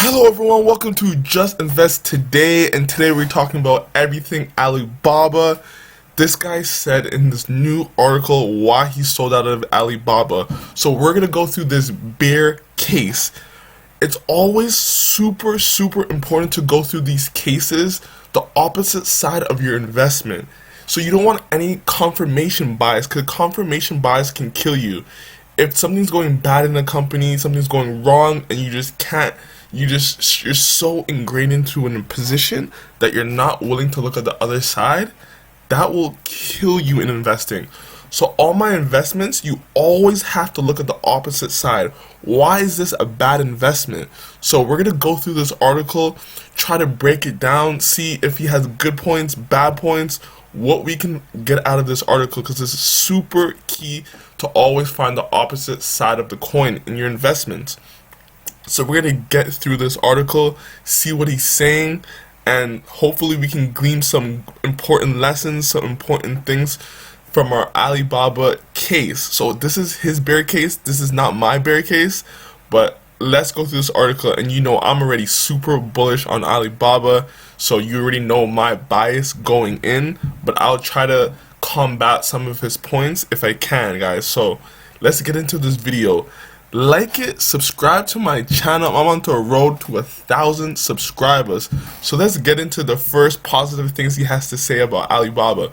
Hello everyone, welcome to Just Invest Today, and today we're talking about everything Alibaba. This guy said in this new article why he sold out of Alibaba. So we're gonna go through this bear case. It's always super important to go through these cases, the opposite side of your investment. So you don't want any confirmation bias, because confirmation bias can kill you. If something's going bad in a company, something's going wrong, and you just can't, you're so ingrained into a position that you're not willing to look at the other side, that will kill you in investing. So all my investments, you always have to look at the opposite side. Why is this a bad investment? So we're going to go through this article, try to break it down, see if he has good points, bad points, what we can get out of this article, because this is super key to always find the opposite side of the coin in your investments. So we're going to get through this article, see what he's saying, and hopefully we can glean some important lessons, some important things from our Alibaba case. So this is his bear case, this is not my bear case, but let's go through this article. And you know I'm already super bullish on Alibaba, so you already know my bias going in, but I'll try to combat some of his points if I can, guys. So let's get into this video. Like it, subscribe to my channel. I'm on a road to 1,000 subscribers. So let's get into the first positive things he has to say about Alibaba.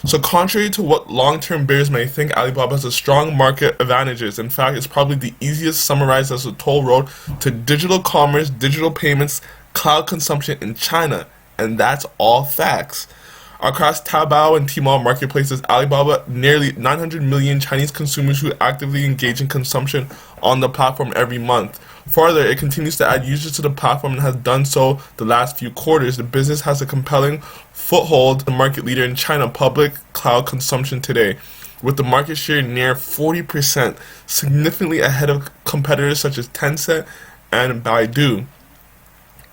So contrary to what long-term bears may think, Alibaba has a strong market advantages. In fact, it's probably the easiest summarized as a toll road to digital commerce, digital payments, cloud consumption in China. And that's all facts. Across Taobao and Tmall marketplaces, Alibaba nearly 900 million Chinese consumers who actively engage in consumption on the platform every month. Further, it continues to add users to the platform and has done so the last few quarters. The business has a compelling foothold, the market leader in China public cloud consumption today, with the market share near 40%, significantly ahead of competitors such as Tencent and Baidu.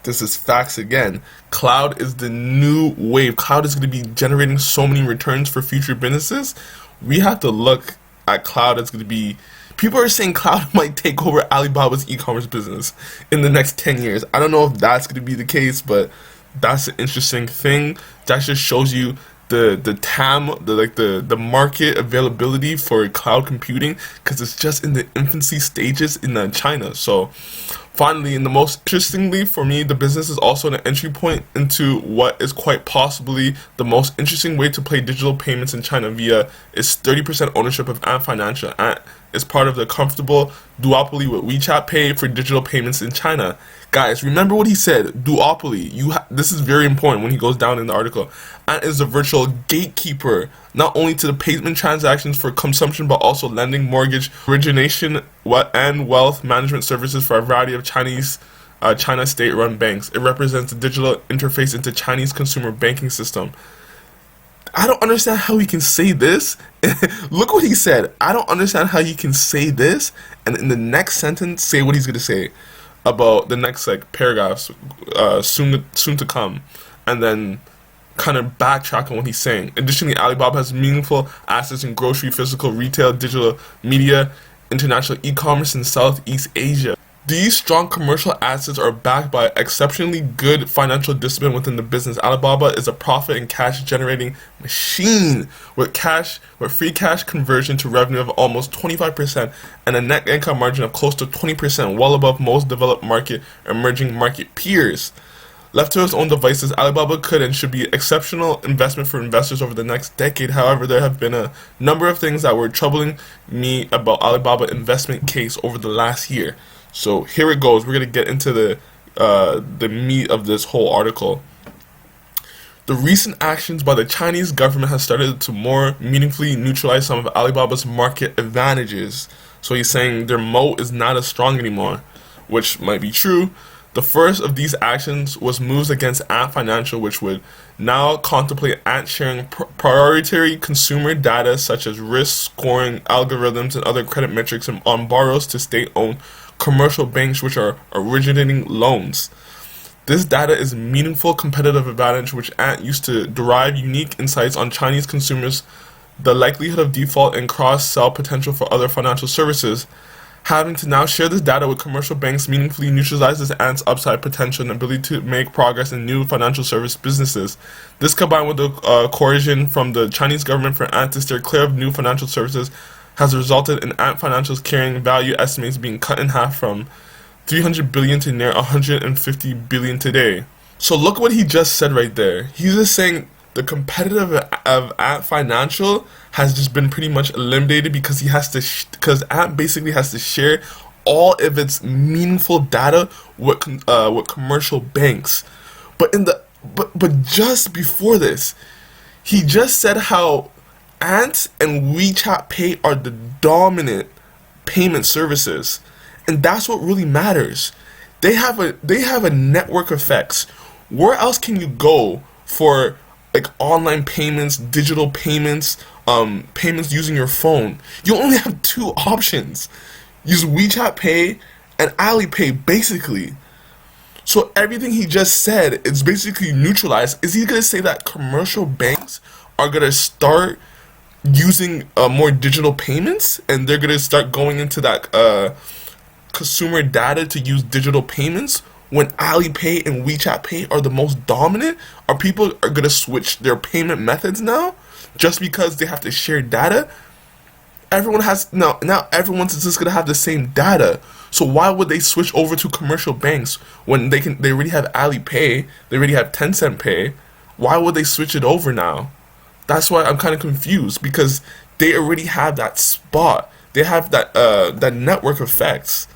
This is facts again. Cloud is the new wave. Cloud is going to be generating so many returns for future businesses. We have to look at cloud as going to be... People are saying cloud might take over Alibaba's e-commerce business in the next 10 years. I don't know if that's going to be the case, but that's an interesting thing. That just shows you the TAM, the market availability for cloud computing, because it's just in the infancy stages in China. So finally, and the most interestingly for me, the business is also an entry point into what is quite possibly the most interesting way to play digital payments in China via its 30% ownership of Ant Financial. Ant is part of the comfortable duopoly with WeChat Pay for digital payments in China. Guys, remember what he said, duopoly. This is very important when he goes down in the article. Ant is a virtual gatekeeper, not only to the payment transactions for consumption, but also lending, mortgage, origination, and wealth management services for a variety of China state-run banks. It represents a digital interface into Chinese consumer banking system. I don't understand how he can say this. Look what he said. I don't understand how he can say this, and in the next sentence say what he's going to say about the next paragraphs soon to come, and then kind of backtrack on what he's saying. Additionally, Alibaba has meaningful assets in grocery, physical retail, digital media, international e-commerce, and Southeast Asia. These strong commercial assets are backed by exceptionally good financial discipline within the business. Alibaba is a profit and cash generating machine with free cash conversion to revenue of almost 25% and a net income margin of close to 20%, well above most developed emerging market peers. Left to its own devices, Alibaba could and should be an exceptional investment for investors over the next decade. However, there have been a number of things that were troubling me about Alibaba investment case over the last year. So here it goes. We're going to get into the meat of this whole article. The recent actions by the Chinese government has started to more meaningfully neutralize some of Alibaba's market advantages. So he's saying their moat is not as strong anymore, which might be true. The first of these actions was moves against Ant Financial, which would now contemplate Ant sharing proprietary consumer data such as risk scoring algorithms and other credit metrics on borrowers to state-owned commercial banks which are originating loans. This data is a meaningful competitive advantage which Ant used to derive unique insights on Chinese consumers, the likelihood of default and cross-sell potential for other financial services. Having to now share this data with commercial banks meaningfully neutralizes Ant's upside potential and ability to make progress in new financial service businesses. This, combined with the coercion from the Chinese government for Ant to steer clear of new financial services, has resulted in Ant Financial's carrying value estimates being cut in half from 300 billion to near 150 billion today. So look what he just said right there. He's just saying the competitive of Ant Financial has just been pretty much eliminated because he has to because Ant basically has to share all of its meaningful data with commercial banks. But just before this, he just said how Ant and WeChat Pay are the dominant payment services, and that's what really matters. They have a network effects. Where else can you go for like online payments, digital payments, payments using your phone? You only have two options: use WeChat Pay and Alipay, basically. So everything he just said is basically neutralized. Is he gonna say that commercial banks are gonna start using more digital payments, and they're gonna start going into that consumer data to use digital payments, when Alipay and WeChat Pay are the most dominant? Are people are gonna switch their payment methods now just because they have to share data? Everyone has now everyone's just gonna have the same data. So why would they switch over to commercial banks when they already have Alipay, they already have Tencent Pay? Why would they switch it over now? That's why I'm kind of confused, because they already have that spot. They have that network effects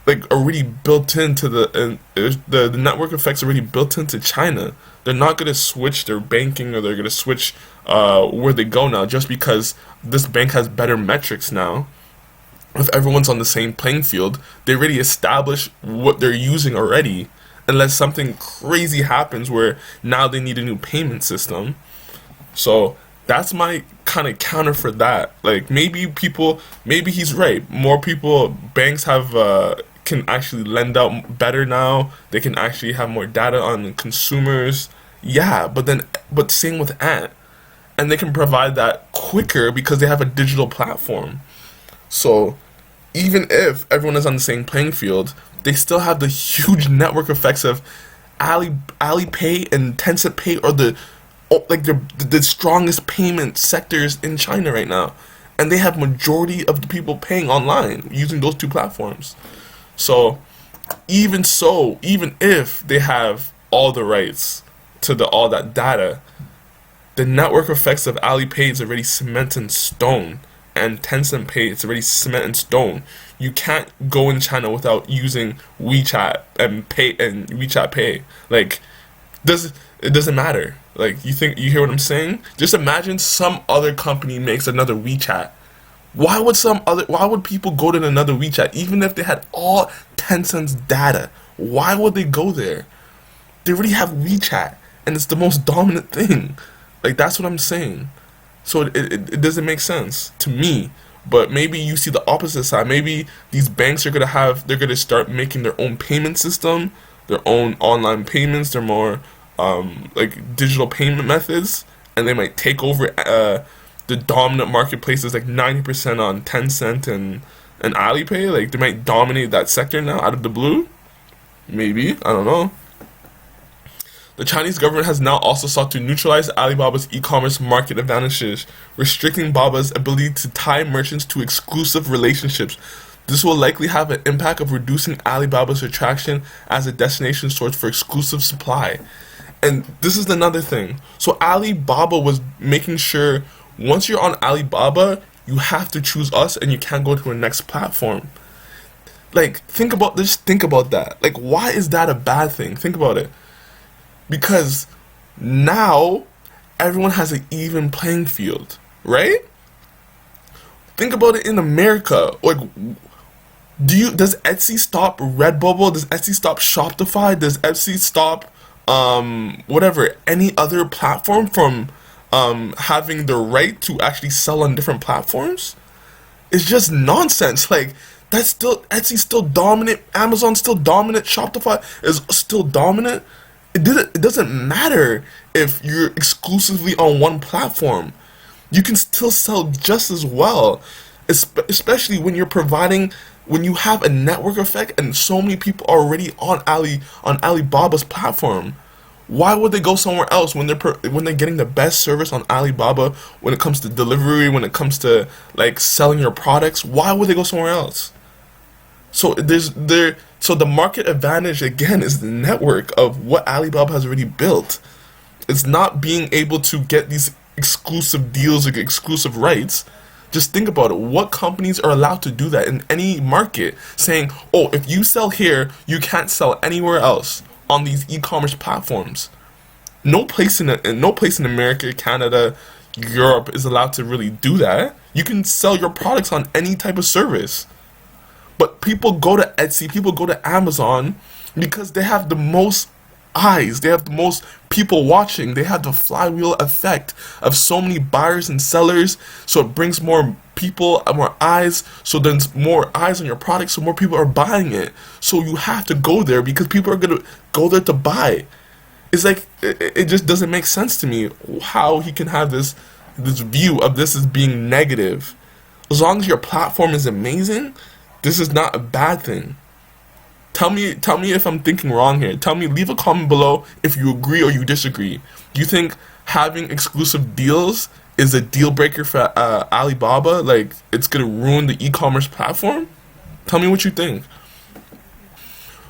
like already built into the network effects already built into China. They're not gonna switch their banking, or they're gonna switch where they go now just because this bank has better metrics now. If everyone's on the same playing field, they already established what they're using already. Unless something crazy happens where now they need a new payment system. So that's my kind of counter for that. Like maybe he's right. More people, banks have can actually lend out better now. They can actually have more data on consumers. Yeah, but same with Ant, and they can provide that quicker because they have a digital platform. So even if everyone is on the same playing field, they still have the huge network effects of Alipay and Tencent Pay are the strongest payment sectors in China right now, and they have majority of the people paying online using those two platforms. So even if they have all the rights to all that data, the network effects of Alipay is already cement in stone, and Tencent Pay is already cement in stone. You can't go in China without using WeChat and WeChat Pay. Like, it doesn't matter. Like, you hear what I'm saying? Just imagine some other company makes another WeChat. Why would people go to another WeChat even if they had all Tencent's data? Why would they go there? They already have WeChat, and it's the most dominant thing. Like, that's what I'm saying. So it doesn't make sense to me. But maybe you see the opposite side. Maybe these banks they're gonna start making their own payment system, their own online payments, their more like digital payment methods, and they might take over the dominant marketplaces, like 90% on Tencent and Alipay. Like they might dominate that sector now out of the blue. Maybe, I don't know. The Chinese government has now also sought to neutralize Alibaba's e-commerce market advantages, restricting Baba's ability to tie merchants to exclusive relationships. This will likely have an impact of reducing Alibaba's attraction as a destination source for exclusive supply. And this is another thing. So Alibaba was making sure once you're on Alibaba, you have to choose us and you can't go to a next platform. Like, think about that. Like, why is that a bad thing? Think about it. Because now everyone has an even playing field, right? Think about it in America. Like, does Etsy stop Redbubble? Does Etsy stop Shopify? Does Etsy stop any other platform from having the right to actually sell on different platforms? It's just nonsense. Like, Etsy's still dominant, Amazon's still dominant, Shopify is still dominant. It doesn't matter if you're exclusively on one platform. You can still sell just as well. especially when you're providing, when you have a network effect and so many people are already on Alibaba's platform. Why would they go somewhere else when when they're getting the best service on Alibaba when it comes to delivery, when it comes to like selling your products? Why would they go somewhere else? So the market advantage again is the network of what Alibaba has already built. It's not being able to get these exclusive deals or exclusive rights. Just think about it. What companies are allowed to do that in any market? Saying, oh, if you sell here, you can't sell anywhere else on these e-commerce platforms. No place in America, Canada, Europe is allowed to really do that. You can sell your products on any type of service. But people go to Etsy, people go to Amazon because they have the most eyes, they have the most people watching, they have the flywheel effect of so many buyers and sellers, so it brings more people, more eyes, so then more eyes on your product, so more people are buying it. So you have to go there because people are gonna go there to buy. It's like it just doesn't make sense to me how he can have this view of this as being negative. As long as your platform is amazing, this is not a bad thing. Tell me if I'm thinking wrong here. Leave a comment below if you agree or you disagree. Do you think having exclusive deals is a deal breaker for Alibaba? Like, it's gonna ruin the e-commerce platform? Tell me what you think.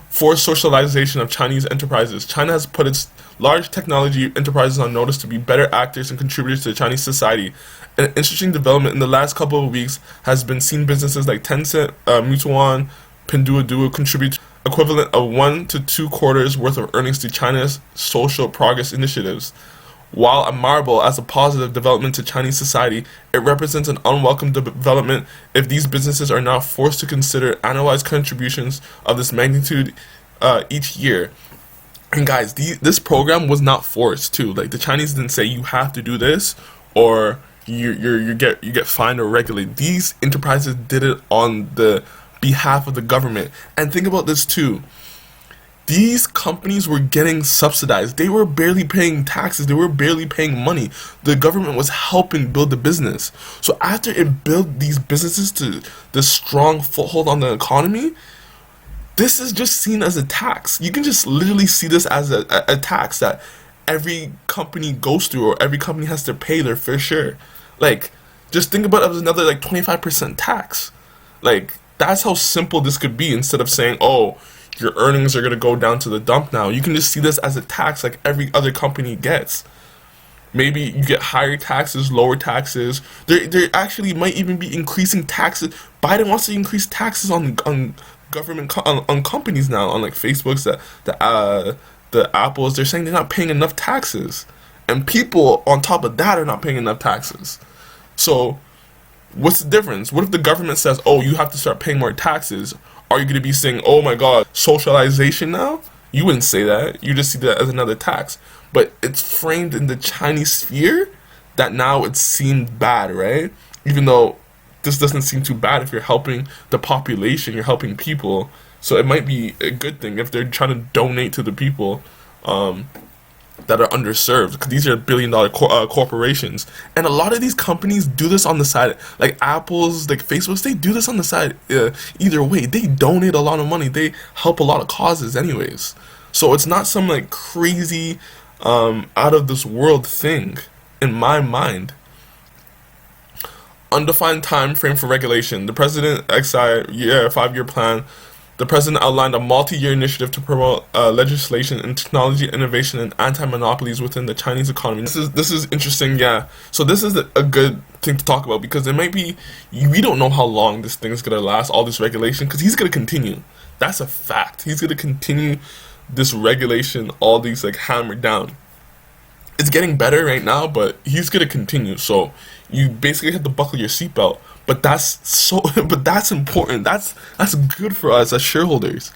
For socialization of Chinese enterprises, China has put its large technology enterprises on notice to be better actors and contributors to Chinese society. An interesting development in the last couple of weeks has been seen businesses like Tencent, Meituan, Pinduoduo contribute equivalent of 1 to 2 quarters worth of earnings to China's social progress initiatives. While admirable as a positive development to Chinese society, it represents an unwelcome development if these businesses are now forced to consider annualized contributions of this magnitude each year. And guys, this program was not forced too. Like, the Chinese didn't say you have to do this or you get fined or regulated. These enterprises did it on the behalf of the government. And think about this too. These companies were getting subsidized. They were barely paying taxes. They were barely paying money. The government was helping build the business. So after it built these businesses to the strong foothold on the economy, this is just seen as a tax. You can just literally see this as a tax that every company goes through, or every company has to pay their fair share. Like, just think about it as another like 25% tax. Like, that's how simple this could be. Instead of saying, oh, your earnings are going to go down to the dump now, you can just see this as a tax like every other company gets. Maybe you get higher taxes, lower taxes. There actually might even be increasing taxes. Biden wants to increase taxes on government on companies now, on like Facebook's, the Apples. They're saying they're not paying enough taxes, and people on top of that are not paying enough taxes. So what's the difference? What if the government says, oh, you have to start paying more taxes? Are you going to be saying, oh my god, socialization now? You wouldn't say that. You just see that as another tax. But it's framed in the Chinese sphere that now it seemed bad, right? Even though this doesn't seem too bad if you're helping the population, you're helping people. So it might be a good thing if they're trying to donate to the people that are underserved, because these are billion-dollar corporations, and a lot of these companies do this on the side. Like Apple's, like Facebook's, they do this on the side. Either way, they donate a lot of money. They help a lot of causes, anyways. So it's not some like crazy, out of this world thing, in my mind. Undefined time frame for regulation. The president XI 5-year plan. The president outlined a multi-year initiative to promote legislation in technology, innovation, and anti-monopolies within the Chinese economy. This is interesting, yeah. So this is a good thing to talk about, because it might be, we don't know how long this thing is gonna last, all this regulation, because he's gonna continue. That's a fact. He's gonna continue this regulation, all these like hammered down. It's getting better right now, but he's gonna continue. So you basically have to buckle your seatbelt. But that's important. That's good for us as shareholders.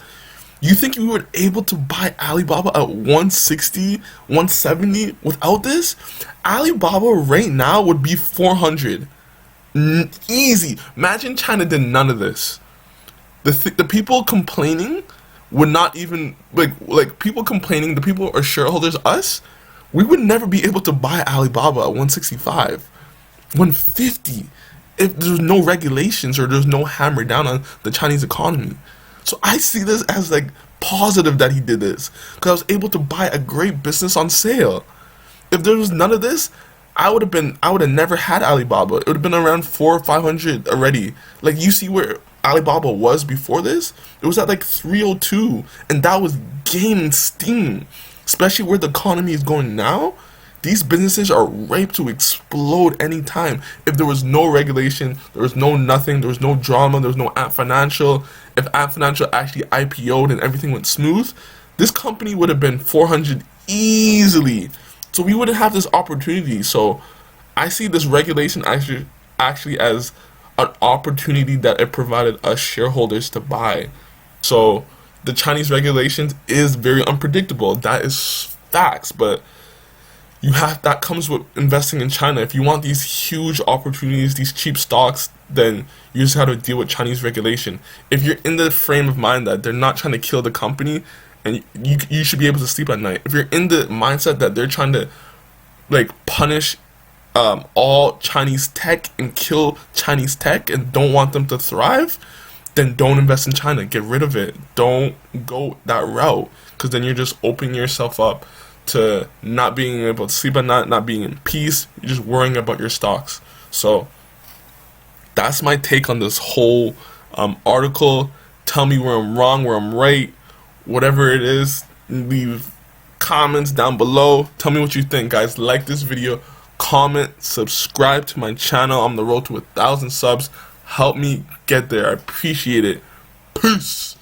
You think we were able to buy Alibaba at 160, 170 without this? Alibaba right now would be 400. Easy. Imagine China did none of this. The people complaining would not even like people complaining. The people are shareholders. Us, we would never be able to buy Alibaba at 165, 150. if there's no regulations or there's no hammer down on the Chinese economy. So I see this as like positive that he did this, because I was able to buy a great business on sale. If there was none of this, I would have never had Alibaba. It would have been around 400 or 500 already. Like, you see where Alibaba was before this? It was at like 302, and that was gaining steam. Especially where the economy is going now, these businesses are ripe to explode anytime. If there was no regulation, there was no nothing, there was no drama, there was no Ant Financial. If Ant Financial actually IPO'd and everything went smooth, this company would have been 400 easily. So we wouldn't have this opportunity. So I see this regulation actually as an opportunity that it provided us shareholders to buy. So the Chinese regulations is very unpredictable. That is facts, but that comes with investing in China. If you want these huge opportunities, these cheap stocks, then you just have to deal with Chinese regulation. If you're in the frame of mind that they're not trying to kill the company, and you should be able to sleep at night. If you're in the mindset that they're trying to like punish all Chinese tech and kill Chinese tech and don't want them to thrive, then don't invest in China. Get rid of it. Don't go that route, because then you're just opening yourself up to not being able to sleep at night, not being in peace. You're just worrying about your stocks. So that's my take on this whole article. Tell me where I'm wrong, where I'm right, whatever it is. Leave comments down below. Tell me what you think, guys. Like this video, comment, subscribe to my channel. I'm on the road to 1,000 subs. Help me get there. I appreciate it. Peace.